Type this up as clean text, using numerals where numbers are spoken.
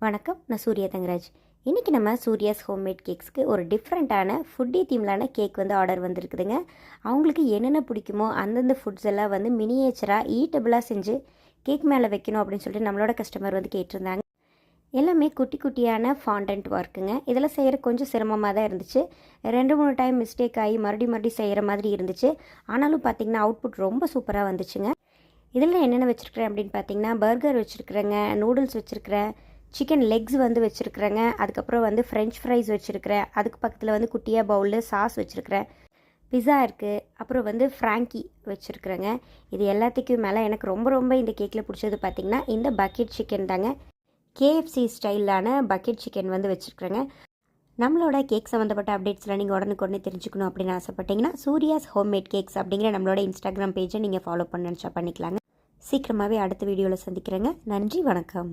வணக்கம், நான் சூர்யா தங்கராஜ். இன்றைக்கி நம்ம சூர்யாஸ் ஹோம்மேட் கேக்ஸ்க்கு ஒரு டிஃப்ரெண்ட்டான ஃபுட்டி தீம்லான கேக் ஆர்டர் வந்திருக்குதுங்க. அவங்களுக்கு என்னென்ன பிடிக்குமோ அந்தந்த ஃபுட்ஸ் எல்லாம் மினியேச்சராக ஈட்டபிளாக செஞ்சு கேக் மேலே வைக்கணும் அப்படின்னு சொல்லிட்டு நம்மளோட கஸ்டமர் கேட்டிருந்தாங்க. எல்லாமே குட்டி குட்டியான ஃபாண்டன்ட் ஒர்க்குங்க. இதெல்லாம் செய்கிற கொஞ்சம் சிரமமாக தான் இருந்துச்சு. 2-3 டைம் மிஸ்டேக் ஆகி மறுபடியும் செய்கிற மாதிரி இருந்துச்சு. ஆனாலும் பார்த்திங்கன்னா அவுட்புட் ரொம்ப சூப்பராக வந்துச்சுங்க. இதில் என்னென்ன வச்சுருக்கிறேன் அப்படின்னு பார்த்தீங்கன்னா, பர்கர் வச்சுருக்குறேங்க, நூடுல்ஸ் வச்சுருக்கிறேன், சிக்கன் லெக்ஸ் வச்சுருக்குறேங்க, அதுக்கப்புறம் ஃப்ரெஞ்ச் ஃப்ரைஸ் வச்சுருக்கிறேன், அதுக்கு பக்கத்தில் குட்டியாக பவுலில் சாஸ் வச்சுருக்கிறேன், பிஸா இருக்குது, அப்புறம் ஃப்ராங்கி வச்சுருக்குறேங்க. இது எல்லாத்துக்கும் மேலே எனக்கு ரொம்ப இந்த கேக்கில் பிடிச்சது பார்த்திங்கன்னா இந்த பக்கெட் சிக்கன் தாங்க. கேஎஃப்சி ஸ்டைலான பக்கெட் சிக்கன் வச்சுருக்குறேங்க. நம்மளோட கேக் சம்மந்தப்பட்ட அப்டேட்ஸ்லாம் நீங்கள் உடனுக்குடனே தெரிஞ்சுக்கணும் அப்படின்னு ஆசைப்பட்டீங்கன்னா சூர்யாஸ் ஹோம்மேட் கேக்ஸ் அப்படிங்கிற நம்மளோட இன்ஸ்டாகிராம் பேஜை நீங்கள் ஃபாலோ பண்ணிக்கலாங்க. சீக்கிரமாகவே அடுத்த வீடியோவில் சந்திக்கிறேங்க. நன்றி, வணக்கம்.